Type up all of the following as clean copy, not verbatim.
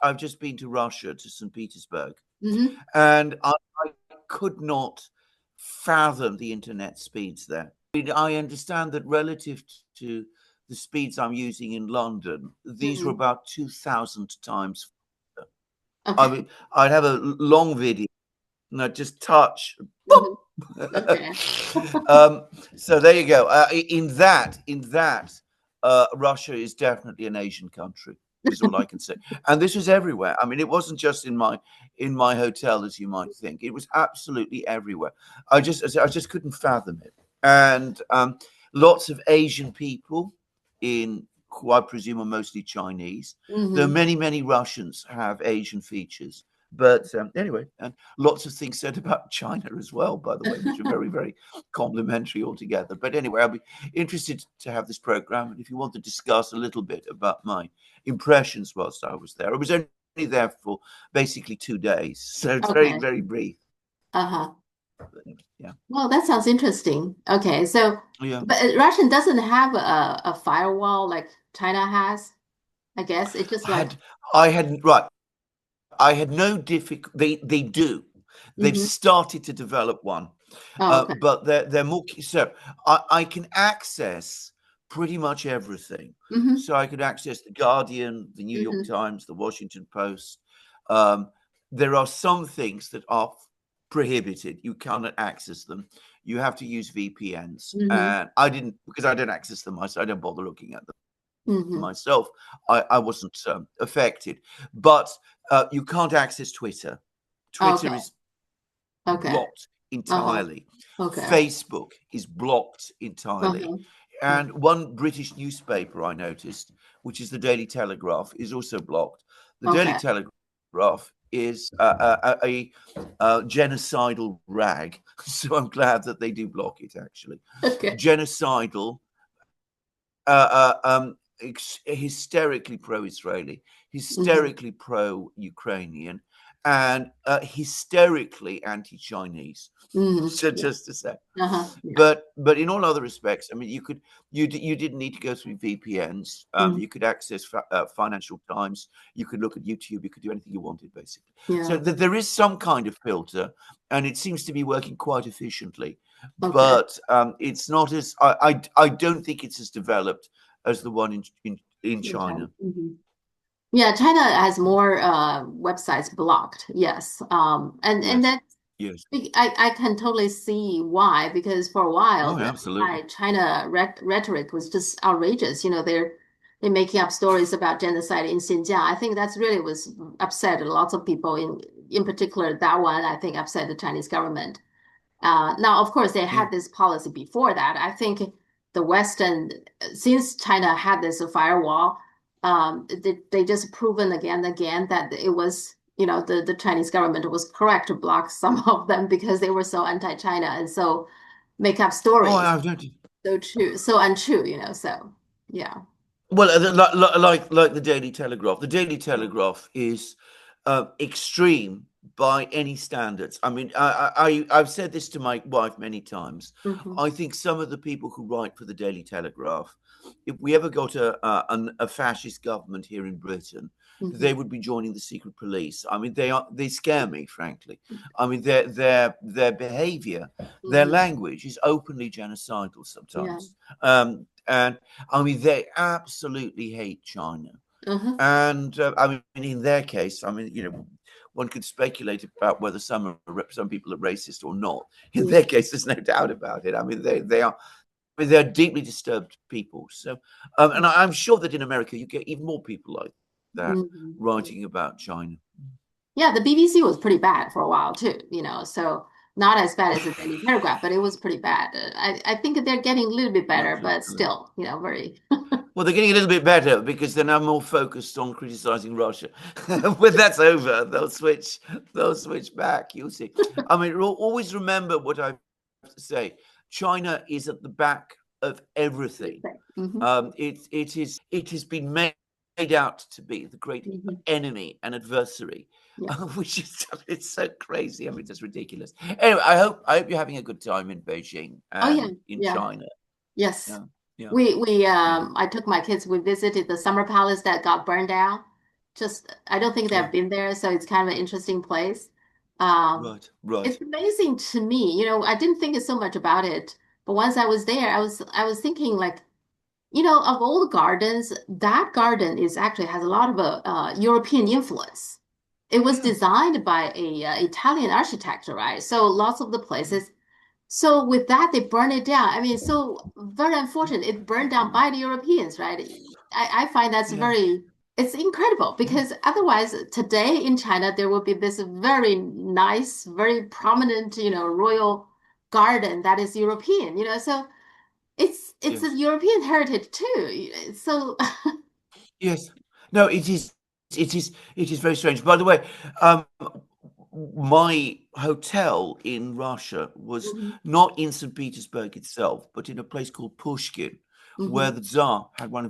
I've just been to Russia, to St. Petersburg, Hmm. and I could not fathom the internet speeds there. I understand that relative to the speeds I'm using in London, these were Hmm. about 2,000 times faster. I Okay. mean, I'd have a long video and I'd just touch. Hmm. Boop! Okay. So there you go. In that, Russia is definitely an Asian country. Is all I can say. And this was everywhere. I mean, it wasn't just in my hotel, as you might think. It was absolutely everywhere. I just couldn't fathom it. And lots of Asian people in who I presume are mostly Chinese. Though Hmm. many Russians have Asian features. But anyway, and lots of things said about China as well, by the way, which are very complimentary altogether. But anyway, I'll be interested to have this program. And if you want to discuss a little bit about my impressions whilst I was there, I was only there for basically 2 days. So it's Okay. very brief. Uh-huh. Yeah. Well, that sounds interesting. Okay, so Yeah. but Russian doesn't have a firewall like China has. I guess it's just I like. had, I had, right. I had no difficulty. They do. They've Hmm. started to develop one, Oh, okay. but they're more. So I can access pretty much everything. Hmm. So I could access the Guardian, the New York Hmm. Times, the Washington Post. Um, there are some things that are prohibited. You cannot access them. You have to use VPNs, Hmm. and I didn't because I don't access them. I don't bother looking at them Hmm. myself. I wasn't affected, but you can't access Twitter. Twitter Okay. is Okay. blocked Uh-huh. entirely. Okay. Facebook is blocked entirely. Uh-huh. And one British newspaper I noticed, which is the Daily Telegraph, is also blocked. The Daily Okay. Telegraph is a genocidal rag. So I'm glad that they do block it, actually. Okay. Genocidal, uh, hysterically pro-Israeli, Hmm. hysterically pro-Ukrainian, and hysterically anti-Chinese. Hmm. So Yeah. just to say, Uh-huh. Yeah. but in all other respects, I mean, you didn't need to go through VPNs. Mm. You could access Financial Times. You could look at YouTube. You could do anything you wanted, basically. So Yeah. there is some kind of filter, and it seems to be working quite efficiently. Okay. But it's not as I don't think it's as developed as the one in In China. China. Hmm. Yeah, China has more websites blocked. Yes. And Yes, that yes. I can totally see why, because for a while Oh, the absolutely. China rhetoric was just outrageous. They're making up stories about genocide in Xinjiang. I think that's really was upset lots of people in particular that one I think upset the Chinese government. Now, of course, they Yeah. had this policy before that. I think the Western, since China had this firewall, they just proven again and again that it was, the Chinese government was correct to block some of them because they were so anti-China and so make up Oh, stories. I've noticed. So true, so untrue, so yeah. Well, like the Daily Telegraph. The Daily Telegraph is extreme by any standards. I mean, I've said this to my wife many times. Hmm. I think some of the people who write for the Daily Telegraph, if we ever got a fascist government here in Britain, they Hmm. would be joining the secret police. I mean, they scare me, frankly. I mean, their behaviour, their Hmm. language is openly genocidal Yeah. sometimes. And I mean, they absolutely hate China. Uh-huh. And I mean, in their case, I mean, one could speculate about whether some people are racist or not. In Yeah. their case, there's no doubt about it. I mean, they are. I mean, they're deeply disturbed people. So, and I'm sure that in America you get even more people like that Hmm. writing about China. Yeah, the BBC was pretty bad for a while too, so not as bad as the Daily Telegraph, but it was pretty bad. I think they're getting a little bit better, but Absolutely. still, very. Well, they're getting a little bit better because they're now more focused on criticizing Russia. When that's over, they'll switch. They'll switch back. You'll see. I mean, always remember what I have to say. China is at the back of everything. Hmm. It has been made out to be the great Hmm. enemy and adversary, Yeah. which is it's so crazy. I mean, it's ridiculous. Anyway, I hope you're having a good time in Beijing Oh yeah, and in yeah, China. yes. Yeah. Yeah. We Yeah. I took my kids, we visited the summer palace that got burned down. Just I don't think Yeah. they've been there, so it's kind of an interesting place. Um, Right. Right. it's amazing to me. I didn't think so much about it, but once I was there, I was thinking like, of all the gardens, that garden is actually has a lot of European influence. It was Yeah. designed by a Italian architect, right? So lots of the Yeah. places. So with that, they burn it down. I mean, so very unfortunate. It burned down by the Europeans, right? I find that's Yeah. it's incredible Yeah. because otherwise today in China, there will be this very nice, very prominent, royal garden that is European, so it's a Yes. European heritage too. So Yes. No, it is. It is. It is very strange. By the way, um, my hotel in Russia was hmm not in St. Petersburg itself, but in a place called Pushkin, where hmm the Tsar had one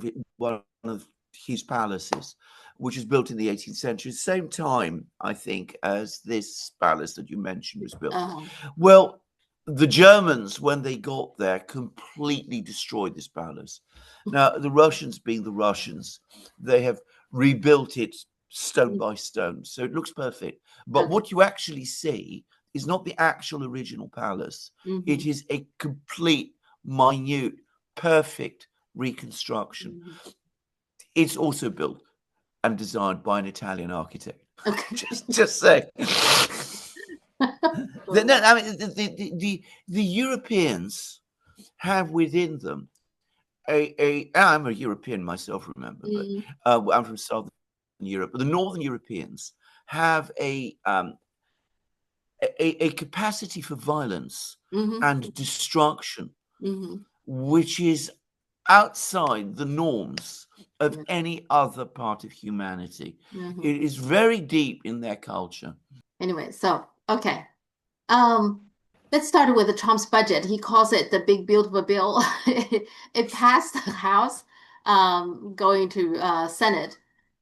of his palaces, which was built in the 18th century, same time, I think, as this palace that you mentioned was built. uh, Well, the Germans, when they got there, completely destroyed this palace. Now, the Russians, being the Russians, they have rebuilt it stone by stone, so it looks perfect. But okay. what you actually see is not the actual original palace. hmm It is a complete, minute, perfect reconstruction. hmm It's also built and designed by an Italian architect. Okay. just say. No, Cool. I mean, the Europeans have within them I'm a European myself, remember, but Mm-hmm. I'm from Southern Europe. But the Northern Europeans have a capacity for violence and destruction, hmm which is outside the norms of Yeah. any other part of humanity. hmm It is very deep in their culture. Anyway, so okay. Um, let's start with the Trump's budget. He calls it the big beautiful bill. It passed the House, going to Senate,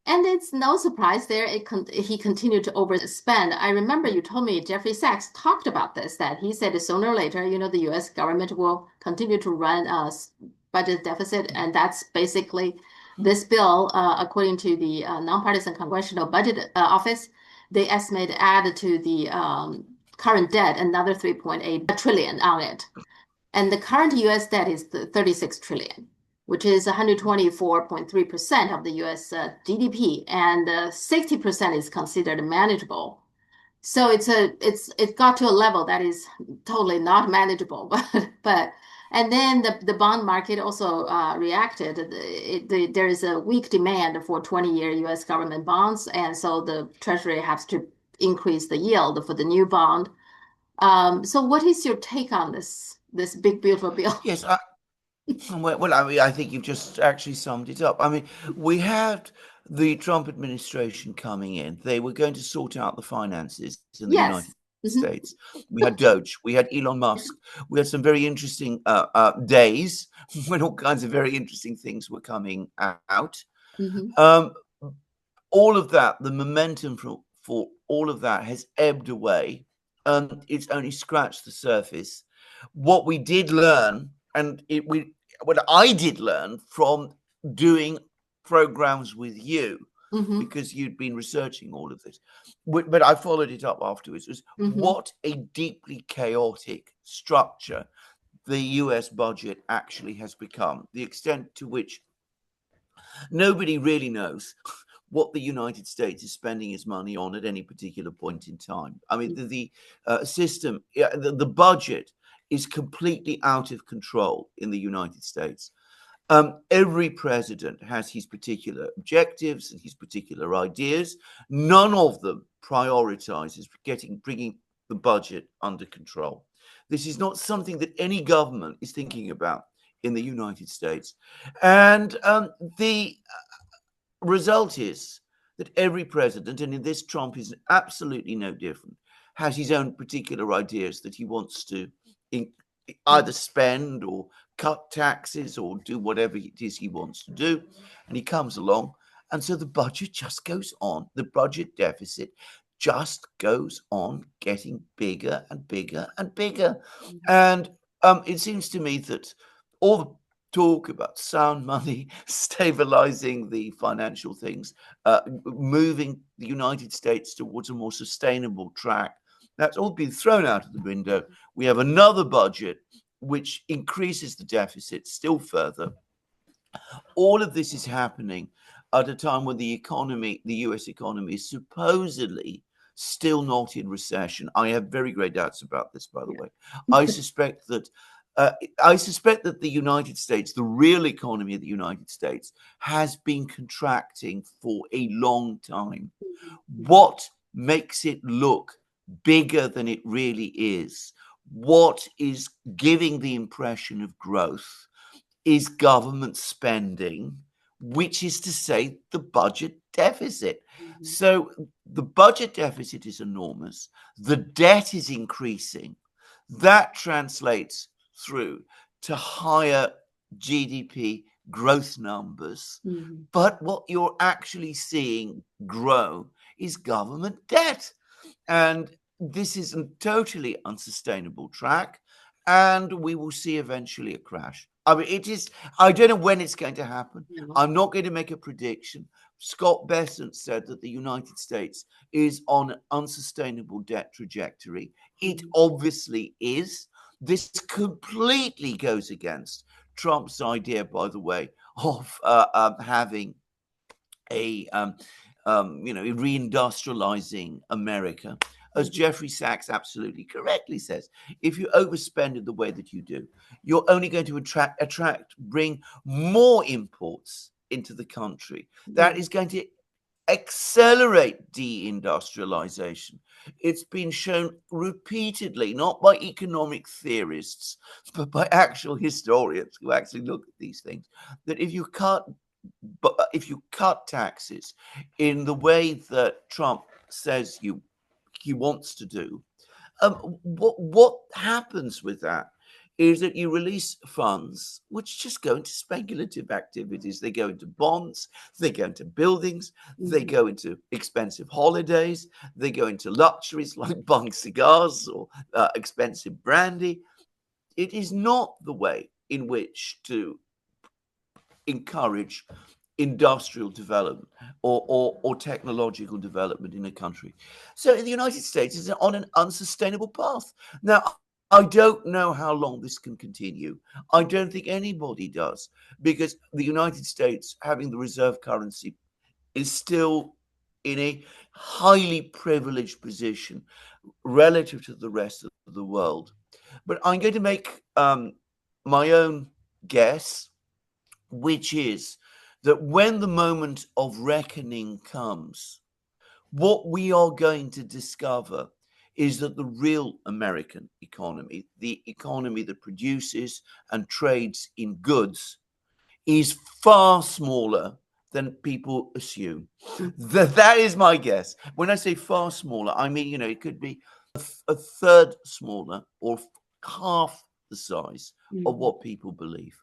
and it's no surprise there. He continued to overspend. I remember you told me Jeffrey Sachs talked about this, that he said sooner or later, the U.S. government will continue to run a budget deficit, and that's basically this bill, according to the nonpartisan Congressional Budget Office. They estimate add to the current debt another 3.8 trillion on it. And the current US debt is 36 trillion, which is 124.3% of the US GDP, and 60% is considered manageable. So it got to a level that is totally not manageable, but and then the bond market also reacted. There is a weak demand for 20-year US government bonds, and so the Treasury has to increase the yield for the new bond. So what is your take on this big beautiful bill? Yes, well, I mean, I think you've just actually summed it up. I mean, we had the Trump administration coming in. They were going to sort out the finances in the United Yes. hmm States. We had Doge, we had Elon Musk, we had some very interesting days when all kinds of very interesting things were coming out. hmm Um, all of that, the momentum for all of that has ebbed away, and it's only scratched the surface. What we did learn, and what I did learn from doing programs with you, hmm because you'd been researching all of this, but I followed it up afterwards, was hmm what a deeply chaotic structure the US budget actually has become, the extent to which nobody really knows what the United States is spending its money on at any particular point in time. I mean, the system, yeah, the budget is completely out of control in the United States. Every president has his particular objectives and his particular ideas. None of them prioritizes bringing the budget under control. This is not something that any government is thinking about in the United States. And the result is that every president, and in this Trump is absolutely no different, has his own particular ideas that he wants to in, either spend or cut taxes or do whatever it is he wants to do. And he comes along. And so the budget just goes on. The budget deficit just goes on getting bigger and bigger and bigger. And it seems to me that all talk about sound money, stabilizing the financial things, moving the United States towards a more sustainable track. That's all been thrown out of the window. We have another budget which increases the deficit still further. All of this is happening at a time when the economy, the US economy, is supposedly still not in recession. I have very great doubts about this, by the way. I suspect that the United States, the real economy of the United States, has been contracting for a long time. What makes it look bigger than it really is? What is giving the impression of growth is government spending, which is to say the budget deficit. So the budget deficit is enormous. The debt is increasing. That translates through to higher GDP growth numbers. But what you're actually seeing grow is government debt. And this is a totally unsustainable track. And we will see eventually a crash. I mean, it is, I don't know when it's going to happen. I'm not going to make a prediction. Scott Bessent said that the United States is on an unsustainable debt trajectory. It obviously is. This completely goes against Trump's idea, by the way, of having a reindustrializing America. As Jeffrey Sachs absolutely correctly says, if you overspend in the way that you do, you're only going to bring more imports into the country. That is going to accelerate deindustrialization. It's been shown repeatedly, not by economic theorists, but by actual historians who actually look at these things, that if you cut taxes in the way that Trump says he wants to do, what happens with that is that you release funds which just go into speculative activities. They go into bonds, they go into buildings, they go into expensive holidays, they go into luxuries like buying cigars or expensive brandy. It is not the way in which to encourage industrial development or technological development in a country. So the United States is on an unsustainable path. Now, I don't know how long this can continue. I don't think anybody does, because the United States, having the reserve currency, is still in a highly privileged position relative to the rest of the world. But I'm going to make my own guess, which is that when the moment of reckoning comes, what we are going to discover is that the real American economy, the economy that produces and trades in goods, is far smaller than people assume. That is my guess. When I say far smaller, I mean, it could be a third smaller or half the size of what people believe.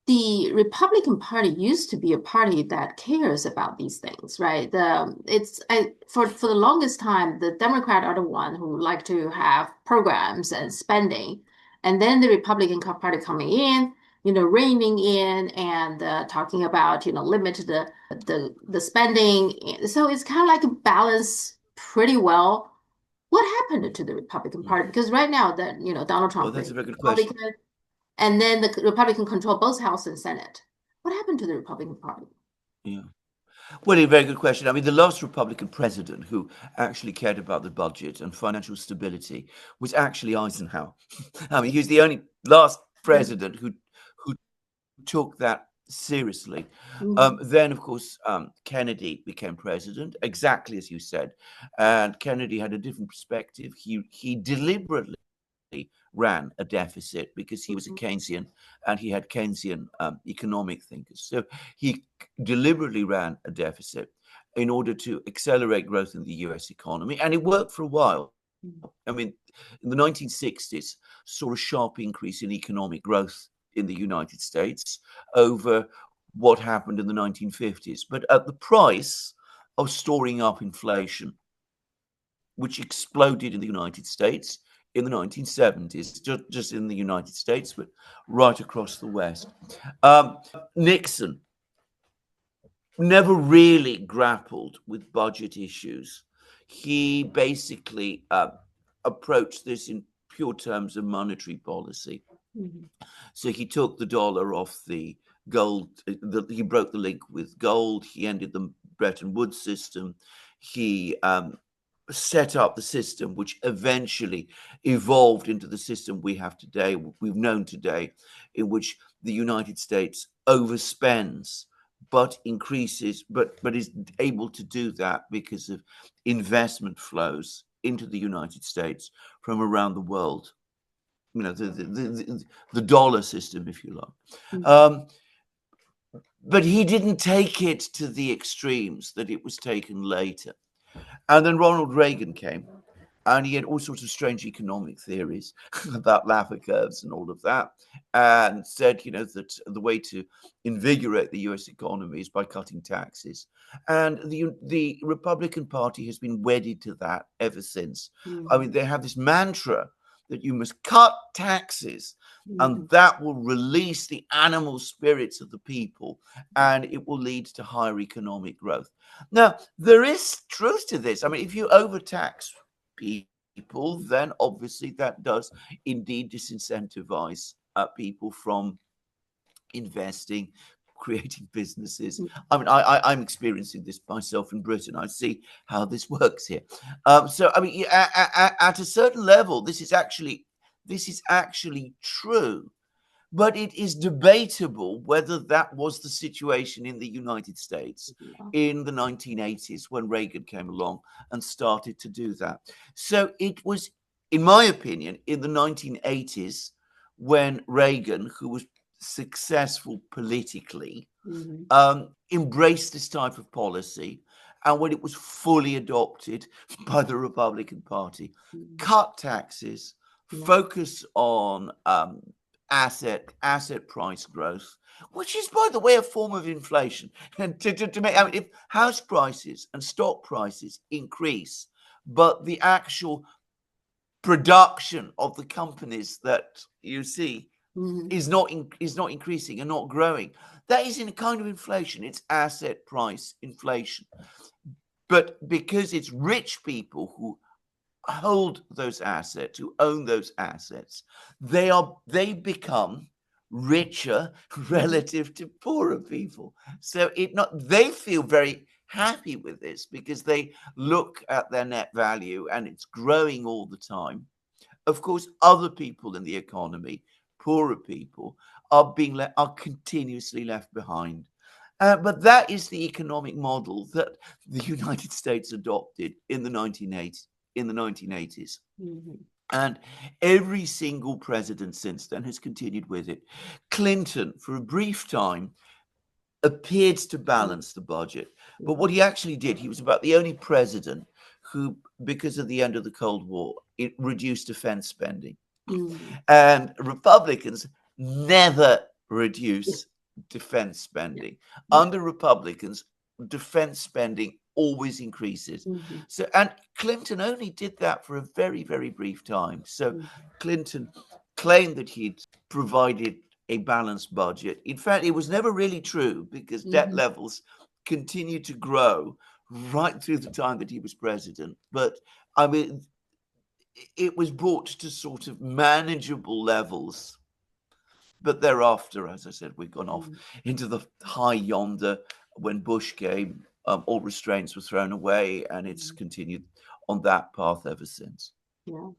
The Republican Party used to be a party that cares about these things, right? For the longest time, the Democrats are the one who like to have programs and spending, and then the Republican Party coming in, reining in and talking about limit the spending. So it's kind of like a balance pretty well. What happened to the Republican Party? Because right now that Donald Trump, Well, that's a very good Republican, question. and then the Republican control both House and Senate. What happened to the Republican Party? Yeah. Well, a very good question. I mean, the last Republican president who actually cared about the budget and financial stability was actually Eisenhower. I mean, he was the only last president who took that seriously. Then, of course, Kennedy became president, exactly as you said, and Kennedy had a different perspective. He deliberately ran a deficit because he was a Keynesian and he had Keynesian economic thinkers. So he deliberately ran a deficit in order to accelerate growth in the US economy. And it worked for a while. I mean, in the 1960s, saw a sharp increase in economic growth in the United States over what happened in the 1950s, but at the price of storing up inflation, which exploded in the United States in the 1970s, just in the United States, but right across the West. Nixon never really grappled with budget issues. He basically approached this in pure terms of monetary policy. Mm-hmm. So he took the dollar off the gold. He broke the link with gold. He ended the Bretton Woods system. He set up the system which eventually evolved into the system we have today, we've known today, in which the United States overspends but increases, but is able to do that because of investment flows into the United States from around the world. You know, the dollar system, if you like. Mm-hmm. But he didn't take it to the extremes that it was taken later. And then Ronald Reagan came, and he had all sorts of strange economic theories about Laffer curves and all of that, and said, you know, that the way to invigorate the US economy is by cutting taxes. And the Republican Party has been wedded to that ever since. I mean, they have this mantra that you must cut taxes, and that will release the animal spirits of the people, and it will lead to higher economic growth. Now, there is truth to this. I mean, if you overtax people, then obviously that does indeed disincentivize people from investing, creating businesses. I mean, I'm experiencing this myself in Britain. I see how this works here. So, I mean, at a certain level, this is actually true. But it is debatable whether that was the situation in the United States in the 1980s when Reagan came along and started to do that. So it was, in my opinion, in the 1980s when Reagan, who was successful politically, embraced this type of policy, and when it was fully adopted by the Republican Party, cut taxes, focus on asset price growth, which is, by the way, a form of inflation. And to make, I mean, if house prices and stock prices increase, but the actual production of the companies that you see is not increasing and not growing, that is in a kind of inflation. It's asset price inflation. But because it's rich people who hold those assets, who own those assets, they become richer relative to poorer people. So they feel very happy with this because they look at their net value and it's growing all the time. Of course, other people in the economy, poorer people, are continuously left behind. But that is the economic model that the United States adopted in the 1980s. And every single president since then has continued with it. Clinton, for a brief time, appeared to balance the budget. But what he actually did, he was about the only president who, because of the end of the Cold War, it reduced defense spending. And Republicans never reduce defense spending. Under Republicans, defense spending always increases. So, and Clinton only did that for a very, very brief time. So Clinton claimed that he'd provided a balanced budget. In fact, it was never really true because debt levels continued to grow right through the time that he was president. But I mean, it was brought to sort of manageable levels. But thereafter, as I said, we've gone off into the high yonder. When Bush came, all restraints were thrown away, and it's continued on that path ever since. Yeah.